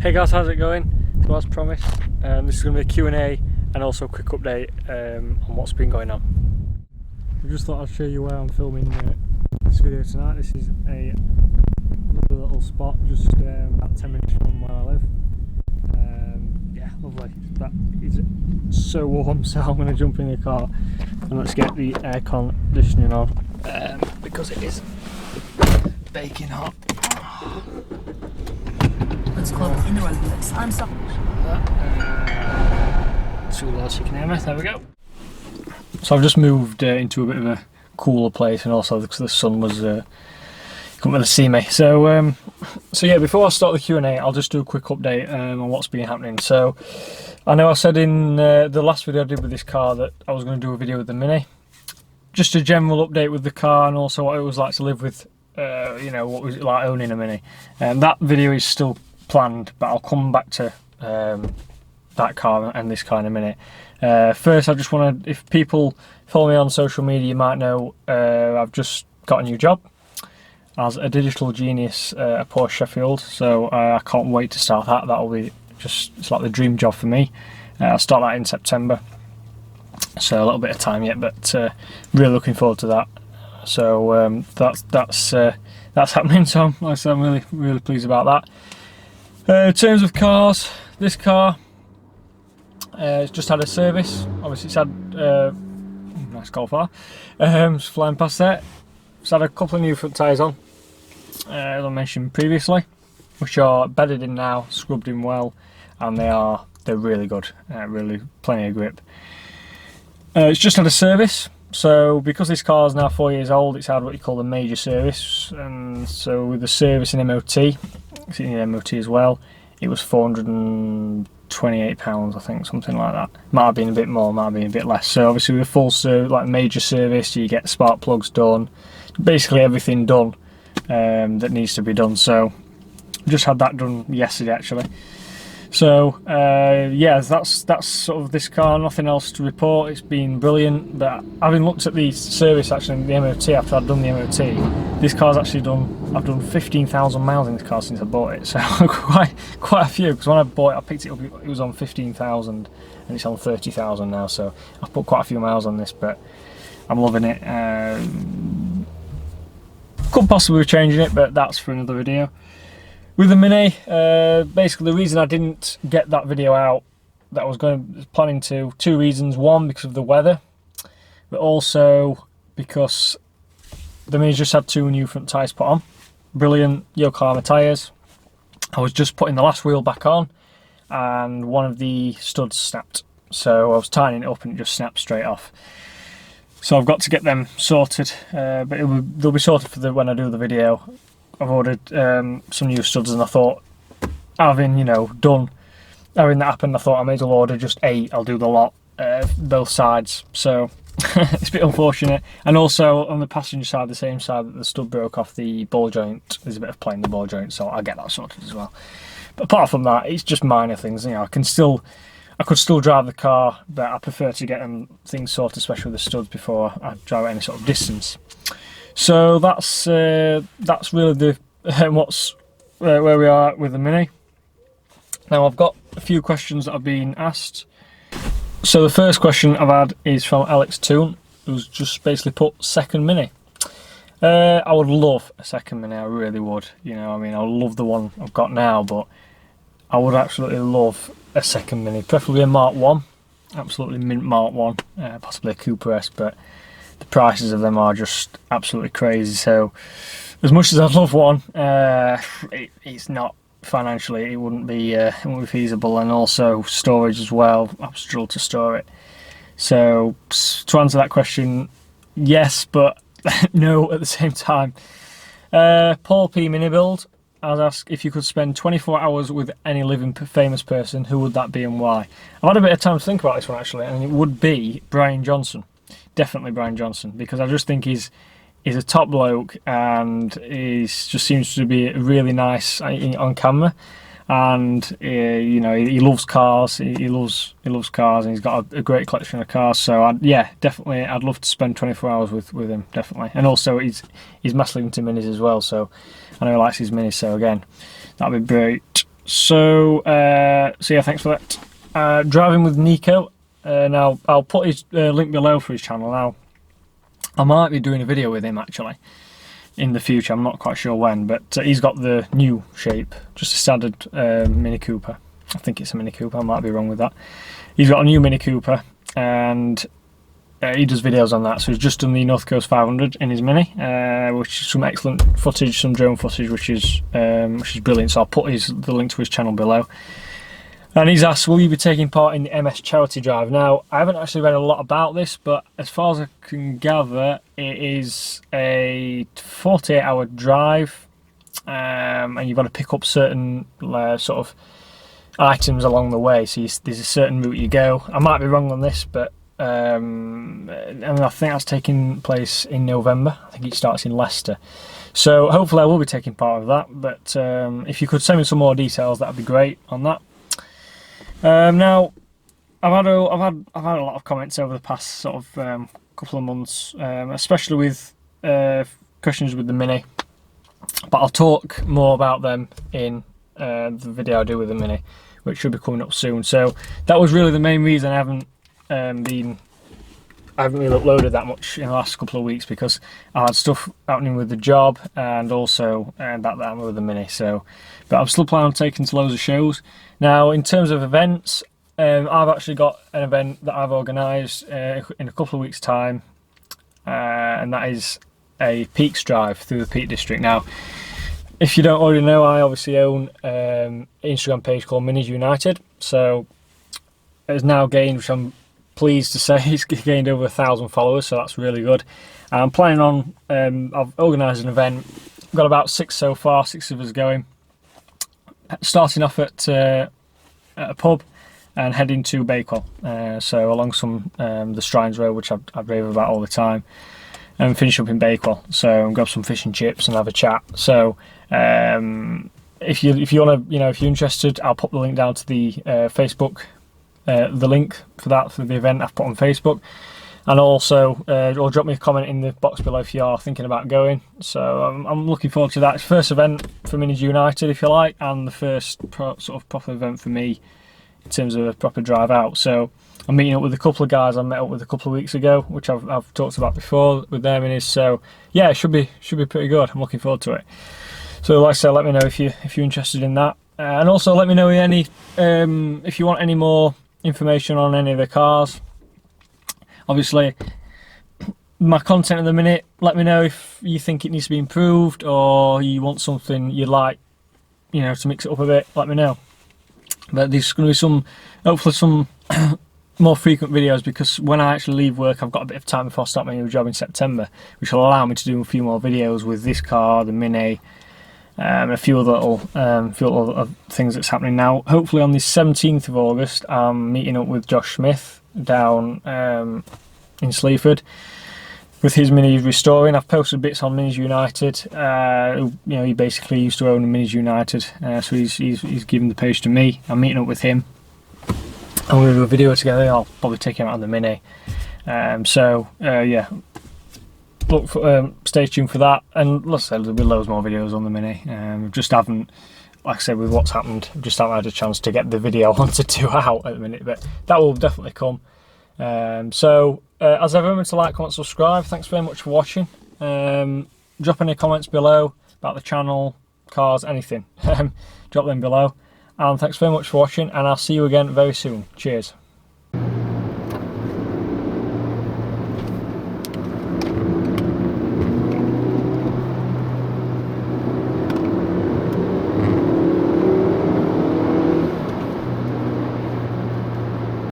Hey guys, how's it going? So as promised, this is going to be a Q&A and also a quick update on what's been going on. I just thought I'd show you where I'm filming this video tonight. This is a lovely little spot just about 10 minutes from where I live. Yeah, lovely. That is so warm, so I'm going to jump in the car and let's get the air conditioning on because it is baking hot. Let's close in the road, please. I'm sorry. Too loud so you can hear me. There we go. So I've just moved into a bit of a cooler place, and also because the sun was couldn't really see me. So yeah, before I start the Q&A, I'll just do a quick update on what's been happening. So I know I said in the last video I did with this car that I was going to do a video with the Mini, just a general update with the car and also what it was like to live with. You know, what was it like owning a Mini, and that video is still planned, but I'll come back to that car and this car in a minute. First, I just want to, if people follow me on social media, you might know I've just got a new job as a digital genius at Porsche Sheffield, so I can't wait to start that. That'll be just, it's like the dream job for me. I'll start that in September, so a little bit of time yet, but really looking forward to that. So that's happening. So like I said, I'm really pleased about that. In terms of cars, this car it's just had a service. Obviously, it's had nice Golf R. Just flying past there. It's had a couple of new front tyres on, as I mentioned previously, which are bedded in now, scrubbed in well, and they're really good. Really plenty of grip. It's just had a service. So because this car is now 4 years old, it's had what you call the major service, and so with the service and MOT, it's in the MOT as well, it was £428, I think, something like that. Might have been a bit more, might have been a bit less. So obviously with a full service, like major service, you get spark plugs done, basically everything done that needs to be done. So just had that done yesterday actually. So yeah, that's sort of this car. Nothing else to report. It's been brilliant. But having looked at the service actually, the MOT, after I'd done the MOT, this car's actually done. I've done 15,000 miles in this car since I bought it. So quite a few. Because when I bought it, I picked it up. It was on 15,000, and it's on 30,000 now. So I've put quite a few miles on this, but I'm loving it. Could possibly be changing it, but that's for another video. With the Mini, basically the reason I didn't get that video out that I was planning to, two reasons. One, because of the weather, but also because the Mini just had 2 new front tyres put on. Brilliant Yokohama tyres. I was just putting the last wheel back on and one of the studs snapped. So I was tightening it up and it just snapped straight off. So I've got to get them sorted, but they'll be sorted for when I do the video. I've ordered some new studs, and I thought, having that happened, I thought I may as well order just 8. I'll do the lot, both sides. So it's a bit unfortunate. And also on the passenger side, the same side that the stud broke off the ball joint, there's a bit of play in the ball joint, so I'll get that sorted as well. But apart from that, it's just minor things. I could still drive the car, but I prefer to get things sorted, especially with the studs, before I drive any sort of distance. So that's really the where we are with the Mini. Now I've got a few questions that have been asked. So the first question I've had is from Alex Toon, who's just basically put second Mini. I would love a second Mini, I really would. I mean, I love the one I've got now, but I would absolutely love a second Mini, preferably a Mark 1, absolutely mint Mark 1, possibly a Cooper S, but the prices of them are just absolutely crazy. So as much as I'd love one, it's not financially, it wouldn't be feasible, and also storage as well. I've struggled to store it. So to answer that question, yes, but no at the same time. Paul P Mini Build has asked if you could spend 24 hours with any living famous person, who would that be and why? I've had a bit of time to think about this one actually, and it would be Brian Johnson. Definitely Brian Johnson, because I just think he's a top bloke, and he just seems to be really nice on camera, and he loves cars. He loves cars, and he's got a great collection of cars. So yeah, definitely, I'd love to spend 24 hours with him, definitely. And also he's massively into minis as well, so I know he likes his minis. So again, that'd be great. So yeah, thanks for that. Driving with Nico. Now I'll put his link below for his channel. Now I might be doing a video with him actually in the future. I'm not quite sure when, but he's got the new shape, just a standard Mini Cooper. I think it's a Mini Cooper. I might be wrong with that. He's got a new Mini Cooper, and he does videos on that. So he's just done the North Coast 500 in his Mini, which is some excellent footage, some drone footage, which is brilliant. So I'll put the link to his channel below. And he's asked, will you be taking part in the MS charity drive? Now, I haven't actually read a lot about this, but as far as I can gather, it is a 48-hour drive, and you've got to pick up certain sort of items along the way. So there's a certain route you go. I might be wrong on this, but I think that's taking place in November. I think it starts in Leicester. So hopefully I will be taking part of that. But if you could send me some more details, that'd be great on that. Now, I've had a lot of comments over the past sort of couple of months, especially with questions with the Mini. But I'll talk more about them in the video I do with the Mini, which should be coming up soon. So that was really the main reason I haven't really uploaded that much in the last couple of weeks, because I had stuff happening with the job and also that happened with the Mini. So, but I'm still planning on taking to loads of shows. Now, in terms of events, I've actually got an event that I've organised in a couple of weeks' time, and that is a Peaks drive through the Peak District. Now, if you don't already know, I obviously own an Instagram page called Minis United. So it's now gained, which I'm pleased to say, it's gained over 1,000 followers, so that's really good. I'm planning on, I've organised an event, got about 6 so far, 6 of us going, starting off at a pub and heading to Bakewell, so along the Strines Road, which I rave about all the time, and finish up in Bakewell. So grab some fish and chips and have a chat. So if you want to, if you're interested, I'll pop the link down to the Facebook, the link for the event I've put on Facebook, and also or drop me a comment in the box below if you are thinking about going. So I'm looking forward to that. It's the first event for Minis United, if you like, and the first sort of proper event for me in terms of a proper drive out. So I'm meeting up with a couple of guys I met up with a couple of weeks ago, which I've talked about before with their Minis. So yeah, it should be pretty good. I'm looking forward to it. So like I said, let me know if you're interested in that, and also let me know if you want any more information on any of the cars. Obviously, my content at the minute, let me know if you think it needs to be improved, or you want something you'd like, to mix it up a bit. Let me know. But there's going to be hopefully some more frequent videos, because when I actually leave work, I've got a bit of time before I start my new job in September, which will allow me to do a few more videos with this car, the Mini, a few other little things that's happening now. Hopefully on the 17th of August, I'm meeting up with Josh Smith down in Sleaford with his Minis restoring. I've posted bits on Minis United. He basically used to own a Minis United, so he's given the page to me. I'm meeting up with him, and we're going to do a video together. I'll probably take him out on the Mini. Yeah, look for, stay tuned for that. And like I said, there'll be loads more videos on the Mini. Just haven't, like I said, with what's happened, just haven't had a chance to get the video I wanted to out at the minute, but that will definitely come. As ever, remember to like, comment, subscribe. Thanks very much for watching. Drop any comments below about the channel, cars, anything. Drop them below. And thanks very much for watching, and I'll see you again very soon. Cheers.